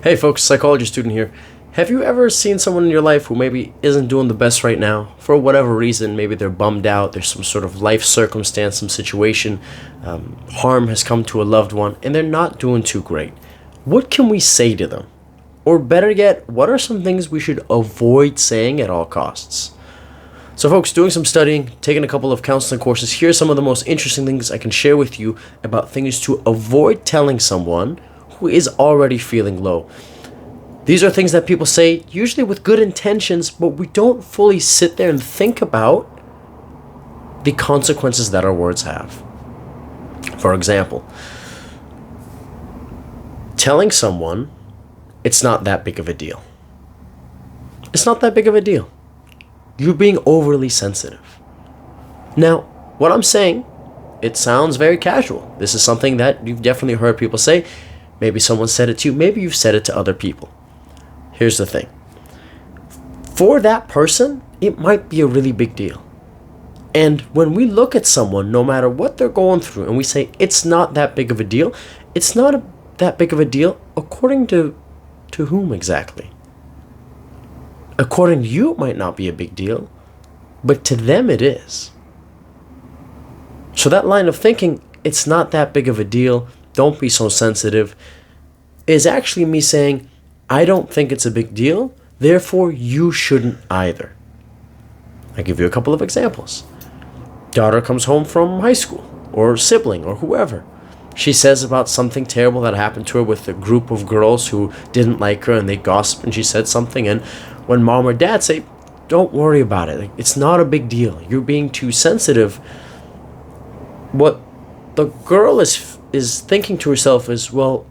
Hey folks, psychology student here. Have you ever seen someone in your life who maybe isn't doing the best right now? For whatever reason, maybe they're bummed out, there's some sort of life circumstance, some situation, harm has come to a loved one, and they're not doing too great. What can we say to them? Or better yet, what are some things we should avoid saying at all costs? So folks, doing some studying, taking a couple of counseling courses, here are some of the most interesting things I can share with you about things to avoid telling someone who is already feeling low. These are things that people say, usually with good intentions, but we don't fully sit there and think about the consequences that our words have. For example, telling someone it's not that big of a deal. It's not that big of a deal. You're being overly sensitive. Now, what I'm saying, it sounds very casual. This is something that you've definitely heard people say. Maybe someone said it to you. Maybe you've said it to other people. Here's the thing. For that person, it might be a really big deal. And when we look at someone, no matter what they're going through, and we say, it's not that big of a deal, it's not that big of a deal according to whom exactly? According to you, it might not be a big deal, but to them it is. So that line of thinking, it's not that big of a deal, don't be so sensitive, is actually me saying, I don't think it's a big deal, therefore you shouldn't either. I'll give you a couple of examples. Daughter comes home from high school, or sibling, or whoever. She says about something terrible that happened to her with a group of girls who didn't like her, and they gossip, and she said something, and when mom or dad say, don't worry about it, it's not a big deal, you're being too sensitive, what the girl is thinking to herself is, well,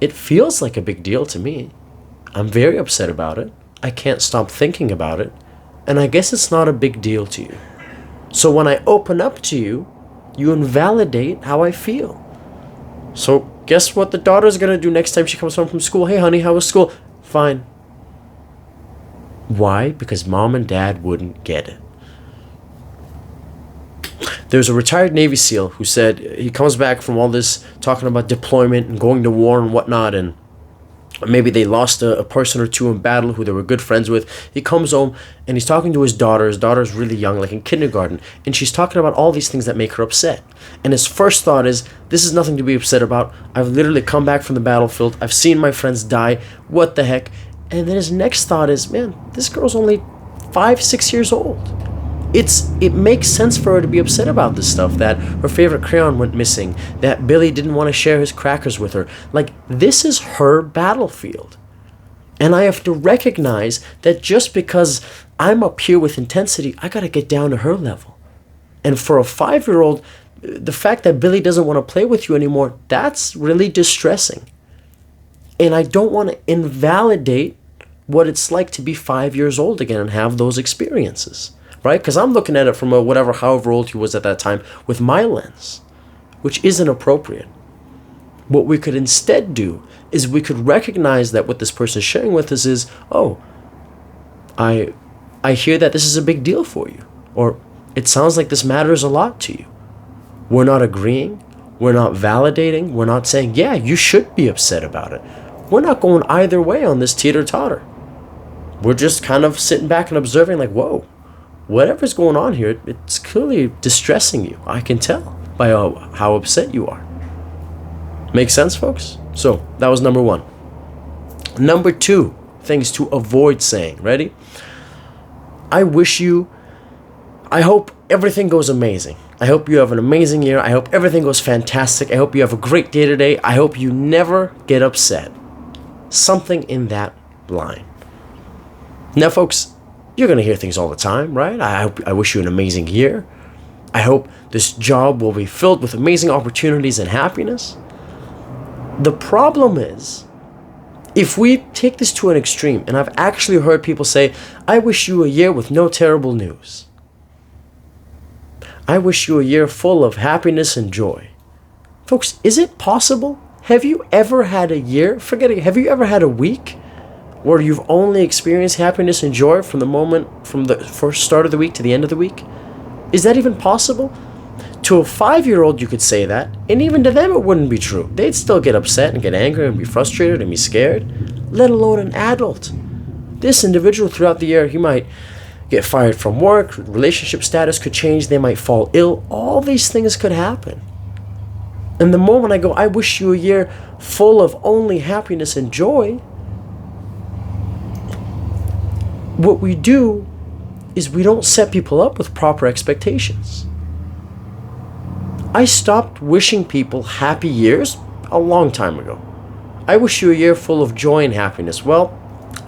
it feels like a big deal to me. I'm very upset about it. I can't stop thinking about it. And I guess it's not a big deal to you. So when I open up to you, you invalidate how I feel. So guess what the daughter's going to do next time she comes home from school? Hey, honey, how was school? Fine. Why? Because mom and dad wouldn't get it. There's a retired Navy SEAL who said he comes back from all this talking about deployment and going to war and whatnot, and maybe they lost a person or two in battle who they were good friends with. He comes home and he's talking to his daughter. His daughter's really young, like in kindergarten, and she's talking about all these things that make her upset. And his first thought is, this is nothing to be upset about. I've literally come back from the battlefield. I've seen my friends die. What the heck? And then his next thought is, man, this girl's only 5-6 years old. It makes sense for her to be upset about this stuff, that her favorite crayon went missing, that Billy didn't want to share his crackers with her. Like, this is her battlefield. And I have to recognize that just because I'm up here with intensity, I got to get down to her level. And for a 5-year-old, the fact that Billy doesn't want to play with you anymore, that's really distressing. And I don't want to invalidate what it's like to be 5 years old again and have those experiences. Right? Because I'm looking at it from however old he was at that time with my lens, which isn't appropriate. What we could instead do is we could recognize that what this person is sharing with us is, oh, I hear that this is a big deal for you, or it sounds like this matters a lot to you. We're not agreeing, we're not validating, we're not saying, yeah, you should be upset about it. We're not going either way on this teeter-totter. We're just kind of sitting back and observing like, whoa, whatever's going on here, it's clearly distressing you. I can tell by how upset you are. Make sense, folks? So that was number 1. Number 2, things to avoid saying. Ready? I hope everything goes amazing. I hope you have an amazing year. I hope everything goes fantastic. I hope you have a great day today. I hope you never get upset. Something in that line. Now, folks, you're going to hear things all the time, right? I wish you an amazing year. I hope this job will be filled with amazing opportunities and happiness. The problem is, if we take this to an extreme, and I've actually heard people say, I wish you a year with no terrible news. I wish you a year full of happiness and joy. Folks, is it possible? Have you ever had a year? Have you ever had a week where you've only experienced happiness and joy from the first start of the week to the end of the week? Is that even possible? To a 5-year-old, you could say that, and even to them it wouldn't be true. They'd still get upset and get angry and be frustrated and be scared. let alone an adult. This individual throughout the year, he might get fired from work, relationship status could change, they might fall ill. All these things could happen. And the moment I go, I wish you a year full of only happiness and joy, what we do is we don't set people up with proper expectations. I stopped wishing people happy years a long time ago. I wish you a year full of joy and happiness. Well,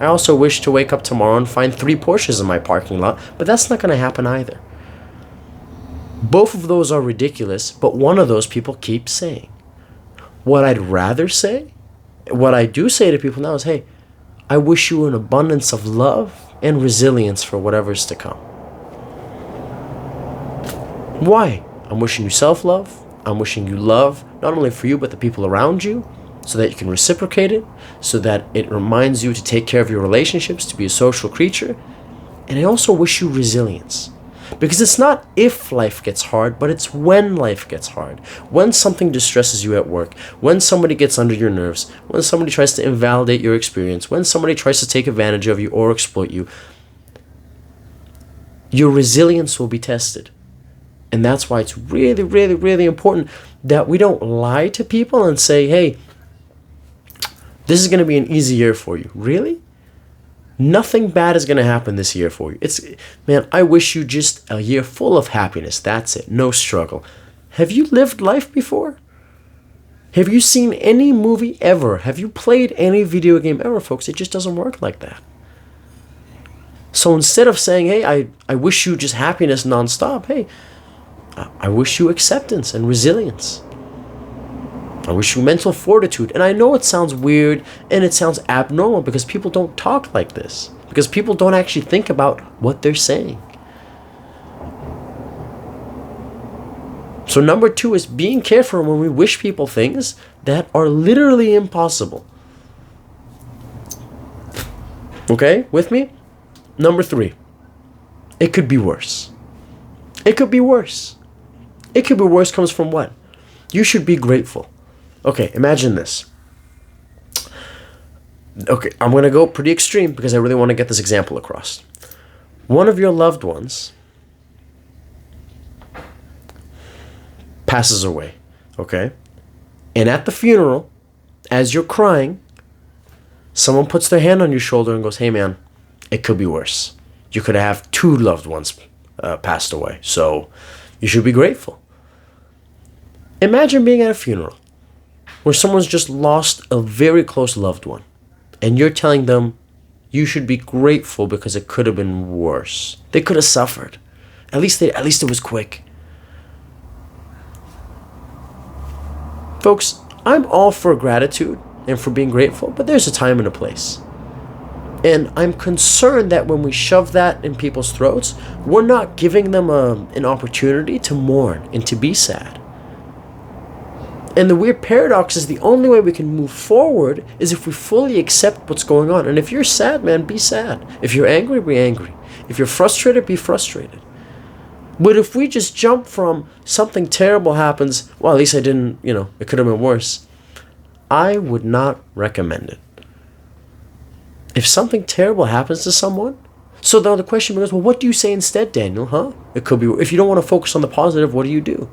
I also wish to wake up tomorrow and find 3 Porsches in my parking lot, but that's not going to happen either. Both of those are ridiculous, but one of those people keeps saying. What I'd rather say, what I do say to people now is, hey, I wish you an abundance of love and resilience for whatever's to come. Why? I'm wishing you self-love. I'm wishing you love, not only for you, but the people around you, so that you can reciprocate it, so that it reminds you to take care of your relationships, to be a social creature. And I also wish you resilience. Because it's not if life gets hard, but it's when life gets hard. When something distresses you at work, when somebody gets under your nerves, when somebody tries to invalidate your experience, when somebody tries to take advantage of you or exploit you, your resilience will be tested. And that's why it's really, really, really important that we don't lie to people and say, hey, this is going to be an easy year for you. Really? Nothing bad is going to happen this year for you. Man, I wish you just a year full of happiness. That's it. No struggle. Have you lived life before? Have you seen any movie ever? Have you played any video game ever, folks? It just doesn't work like that. So instead of saying, hey, I wish you just happiness nonstop, hey, I wish you acceptance and resilience. I wish you mental fortitude. And I know it sounds weird and it sounds abnormal because people don't talk like this. Because people don't actually think about what they're saying. So number 2 is being careful when we wish people things that are literally impossible. Okay, with me? Number 3, it could be worse. It could be worse. It could be worse comes from what? You should be grateful. Okay, imagine this. Okay, I'm going to go pretty extreme because I really want to get this example across. One of your loved ones passes away, okay? And at the funeral, as you're crying, someone puts their hand on your shoulder and goes, hey man, it could be worse. You could have 2 loved ones passed away, so you should be grateful. Imagine being at a funeral where someone's just lost a very close loved one, and you're telling them you should be grateful because it could have been worse. They could have suffered. At least it was quick. Folks, I'm all for gratitude and for being grateful, but there's a time and a place. And I'm concerned that when we shove that in people's throats, we're not giving them an opportunity to mourn and to be sad. And the weird paradox is the only way we can move forward is if we fully accept what's going on. And if you're sad, man, be sad. If you're angry, be angry. If you're frustrated, be frustrated. But if we just jump from something terrible happens, well, at least I didn't, it could have been worse. I would not recommend it. If something terrible happens to someone, so now the question becomes, well, what do you say instead, Daniel, huh? It could be, if you don't want to focus on the positive, what do?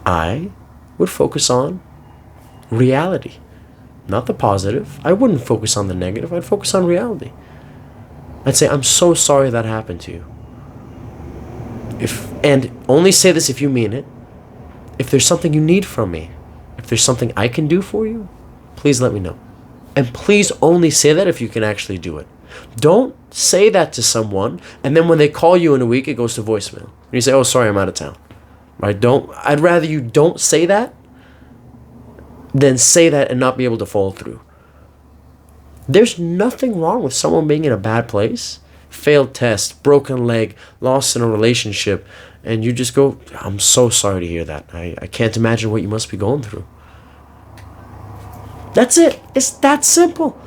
I would focus on reality, not the positive. I wouldn't focus on the negative. I'd focus on reality. I'd say, I'm so sorry that happened to you. And only say this if you mean it. If there's something you need from me, if there's something I can do for you, please let me know. And please only say that if you can actually do it. Don't say that to someone, and then when they call you in a week, it goes to voicemail. And you say, oh, sorry, I'm out of town. Right? I'd rather you don't say that than say that and not be able to follow through. There's nothing wrong with someone being in a bad place, failed test, broken leg, lost in a relationship, and you just go, I'm so sorry to hear that. I can't imagine what you must be going through. That's it. It's that simple.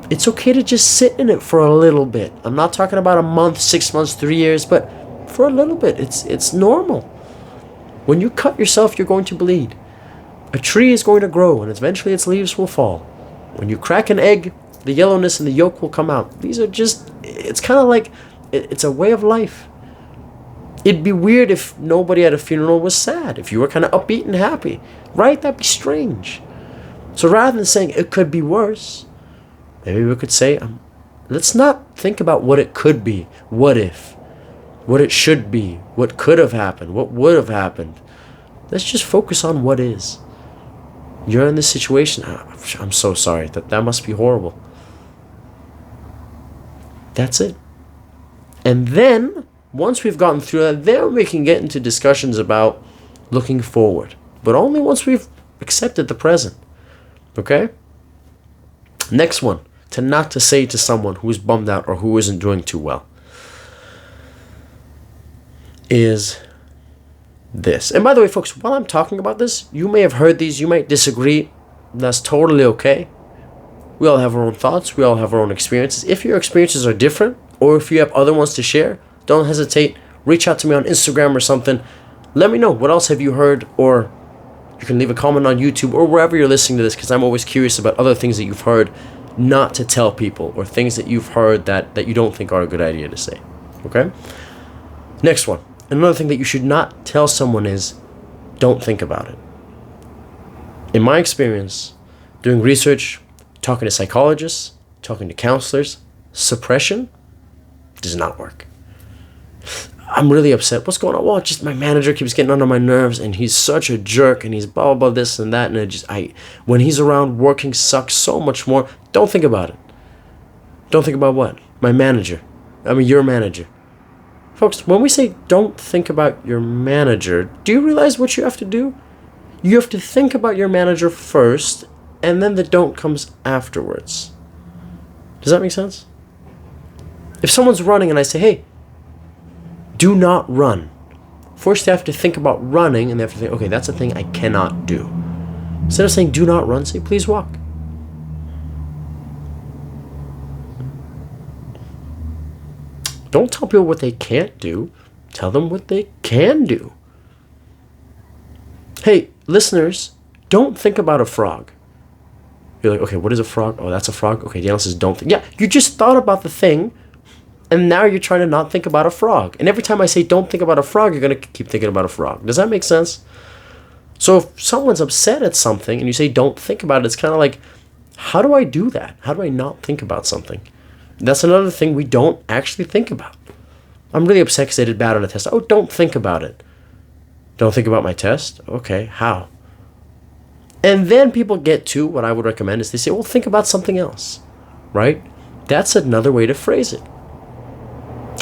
It's okay to just sit in it for a little bit. I'm not talking about a month, 6 months, 3 years, but for a little bit. It's normal. When you cut yourself, you're going to bleed. A tree is going to grow, and eventually its leaves will fall. When you crack an egg, the yellowness in the yolk will come out. These are just, it's kind of like, it's a way of life. It'd be weird if nobody at a funeral was sad, if you were kind of upbeat and happy, right? That'd be strange. So rather than saying it could be worse, maybe we could say, let's not think about what it could be, what if, what it should be, what could have happened, what would have happened. Let's just focus on what is. You're in this situation. I'm so sorry. That must be horrible. That's it. And then, once we've gotten through that, then we can get into discussions about looking forward. But only once we've accepted the present. Okay? Next one. Not to say to someone who is bummed out or who isn't doing too well is this. And by the way, folks, while I'm talking about this, you may have heard these, you might disagree. That's totally okay. We all have our own thoughts. We all have our own experiences. If your experiences are different, or if you have other ones to share, don't hesitate. Reach out to me on Instagram or something. Let me know, what else have you heard? Or you can leave a comment on YouTube or wherever you're listening to this, because I'm always curious about other things that you've heard not to tell people, or things that you've heard that you don't think are a good idea to say. Okay? Next one. Another thing that you should not tell someone is, don't think about it. In my experience, doing research, talking to psychologists, talking to counselors, suppression does not work. I'm really upset. What's going on? Well, just my manager keeps getting under my nerves, and he's such a jerk, and he's blah, blah, blah, this and that, and when he's around, working sucks so much more. Don't think about it. Don't think about what? My manager. Your manager. Folks, when we say don't think about your manager, do you realize what you have to do? You have to think about your manager first, and then the don't comes afterwards. Does that make sense? If someone's running and I say, hey, do not run. First they have to think about running, and they have to think, okay, that's a thing I cannot do. Instead of saying do not run, say please walk. Don't tell people what they can't do. Tell them what they can do. Hey, listeners, don't think about a frog. You're like, okay, what is a frog? Oh, that's a frog? Okay, Daniel says don't think. Yeah, you just thought about the thing, and now you're trying to not think about a frog. And every time I say don't think about a frog, you're going to keep thinking about a frog. Does that make sense? So if someone's upset at something and you say don't think about it, it's kind of like, how do I do that? How do I not think about something? That's another thing we don't actually think about. I'm really upset because I did bad on a test. Oh, don't think about it. Don't think about my test? Okay, how? And then people get to what I would recommend is they say, well, think about something else, right? That's another way to phrase it.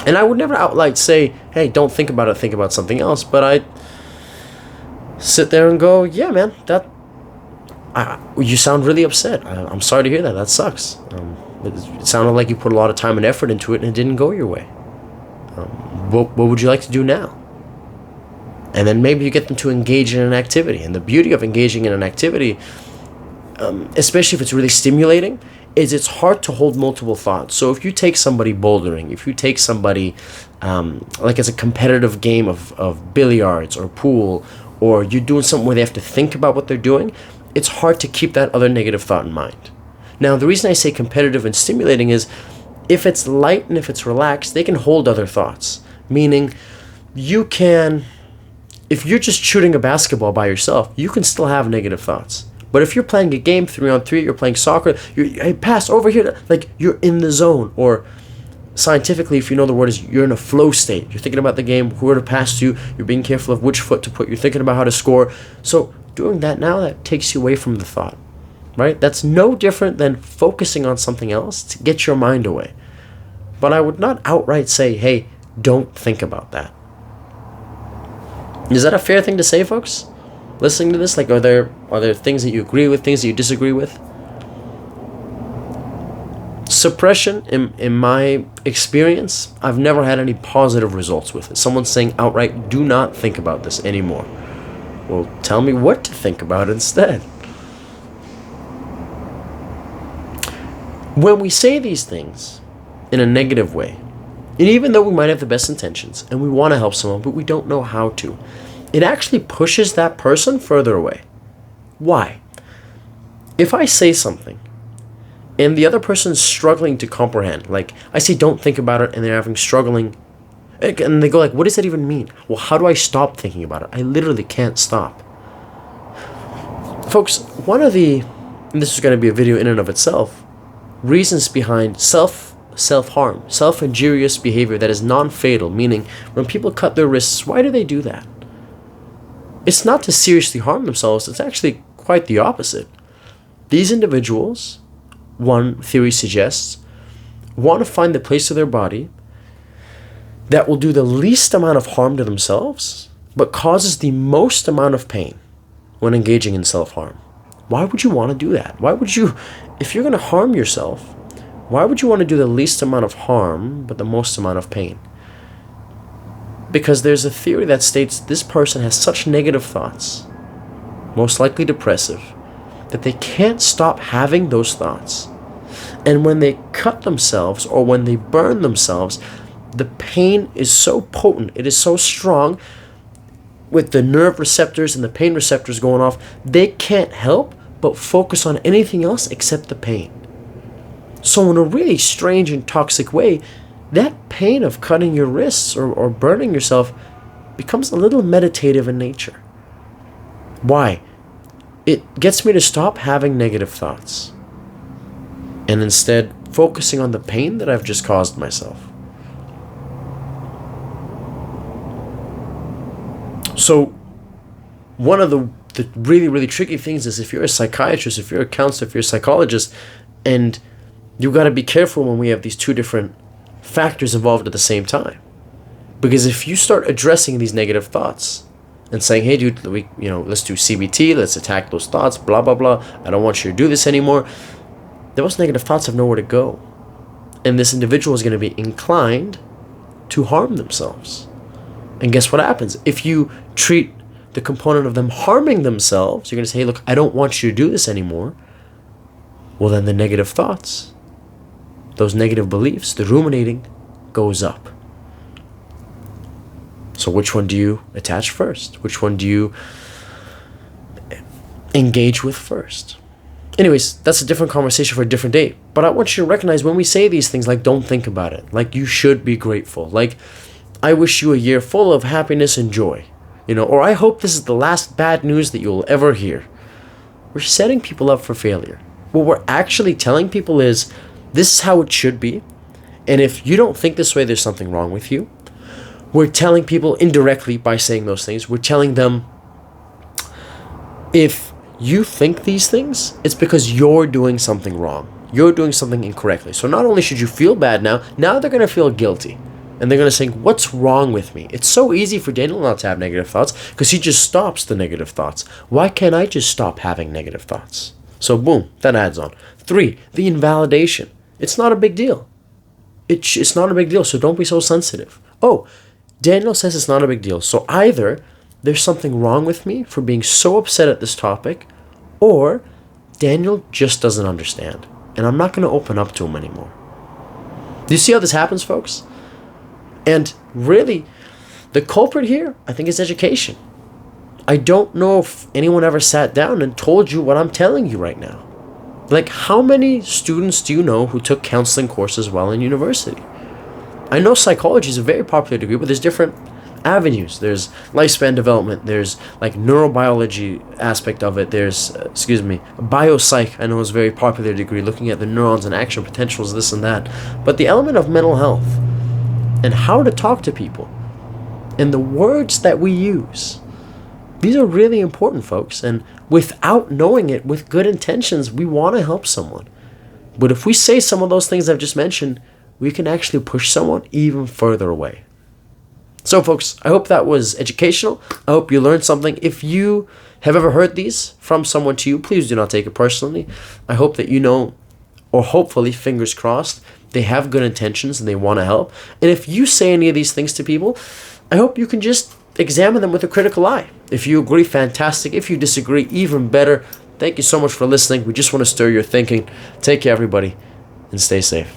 And I would never outright say, hey, don't think about it, think about something else. But I sit there and go, yeah, man, you sound really upset. I'm sorry to hear that. That sucks. It sounded like you put a lot of time and effort into it and it didn't go your way. What would you like to do now? And then maybe you get them to engage in an activity. And the beauty of engaging in an activity, especially if it's really stimulating, is it's hard to hold multiple thoughts. So if you take somebody bouldering, if you take somebody like it's a competitive game of billiards or pool, or you're doing something where they have to think about what they're doing, it's hard to keep that other negative thought in mind. Now, the reason I say competitive and stimulating is if it's light and if it's relaxed, they can hold other thoughts. Meaning, if you're just shooting a basketball by yourself, you can still have negative thoughts. But if you're playing a game 3-on-3, you're playing soccer, hey, pass over here, like you're in the zone. Or scientifically, if you know the word, is you're in a flow state. You're thinking about the game, who to pass to, you're being careful of which foot to put, you're thinking about how to score. So doing that now, that takes you away from the thought, right? That's no different than focusing on something else to get your mind away. But I would not outright say, hey, don't think about that. Is that a fair thing to say, folks? Listening to this, like, are there things that you agree with, things that you disagree with? Suppression, in my experience, I've never had any positive results with it. Someone saying outright, do not think about this anymore. Well, tell me what to think about instead. When we say these things in a negative way, and even though we might have the best intentions and we want to help someone, but we don't know how to, it actually pushes that person further away. Why? If I say something and the other person is struggling to comprehend. Like, I say don't think about it, and they're having struggling, and they go like, what does that even mean? Well, how do I stop thinking about it? I literally can't stop. Folks, one of the, and this is going to be a video in and of itself, reasons behind self-harm, self-injurious behavior that is non-fatal, meaning when people cut their wrists, why do they do that? It's not to seriously harm themselves, it's actually quite the opposite. These individuals, one theory suggests, want to find the place of their body that will do the least amount of harm to themselves, but causes the most amount of pain when engaging in self-harm. Why would you want to do that? Why would you, if you're going to harm yourself, why would you want to do the least amount of harm, but the most amount of pain? Because there's a theory that states this person has such negative thoughts, most likely depressive, that they can't stop having those thoughts. And when they cut themselves or when they burn themselves, the pain is so potent, it is so strong, with the nerve receptors and the pain receptors going off, they can't help but focus on anything else except the pain. So in a really strange and toxic way, that pain of cutting your wrists or burning yourself becomes a little meditative in nature. Why? It gets me to stop having negative thoughts and instead focusing on the pain that I've just caused myself. So one of the really, really tricky things is if you're a psychiatrist, if you're a counselor, if you're a psychologist, and you got to be careful when we have these two different factors involved at the same time. Because if you start addressing these negative thoughts and saying, hey dude, let's do CBT, let's attack those thoughts, blah, blah, blah, I don't want you to do this anymore, those negative thoughts have nowhere to go. And this individual is going to be inclined to harm themselves. And guess what happens? If you treat the component of them harming themselves, you're going to say, hey, look, I don't want you to do this anymore. Well, then the negative thoughts, those negative beliefs, the ruminating goes up. So which one do you attach first? Which one do you engage with first? Anyways, that's a different conversation for a different day. But I want you to recognize when we say these things, like don't think about it, like you should be grateful, like I wish you a year full of happiness and joy, or I hope this is the last bad news that you'll ever hear. We're setting people up for failure. What we're actually telling people is, this is how it should be, and if you don't think this way, there's something wrong with you. We're telling people indirectly by saying those things, we're telling them, if you think these things, it's because you're doing something wrong. You're doing something incorrectly. So not only should you feel bad now they're going to feel guilty. And they're going to say, what's wrong with me? It's so easy for Daniel not to have negative thoughts because he just stops the negative thoughts. Why can't I just stop having negative thoughts? So boom, that adds on. 3, the invalidation. It's not a big deal. It's not a big deal, so don't be so sensitive. Oh, Daniel says it's not a big deal. So either there's something wrong with me for being so upset at this topic, or Daniel just doesn't understand. And I'm not going to open up to him anymore. Do you see how this happens, folks? And really, the culprit here, I think, is education. I don't know if anyone ever sat down and told you what I'm telling you right now. Like, how many students do you know who took counseling courses while in university? I know psychology is a very popular degree, but there's different avenues. There's lifespan development. There's like neurobiology aspect of it. There's, biopsych, I know is a very popular degree, looking at the neurons and action potentials, this and that. But the element of mental health and how to talk to people and the words that we use, these are really important, folks. And without knowing it, with good intentions, we want to help someone. But if we say some of those things I've just mentioned, we can actually push someone even further away. So, folks, I hope that was educational. I hope you learned something. If you have ever heard these from someone to you, please do not take it personally. I hope that you know, or hopefully, fingers crossed, they have good intentions and they want to help. And if you say any of these things to people, I hope you can just examine them with a critical eye. If you agree, fantastic. If you disagree, even better. Thank you so much for listening. We just want to stir your thinking. Take care, everybody, and stay safe.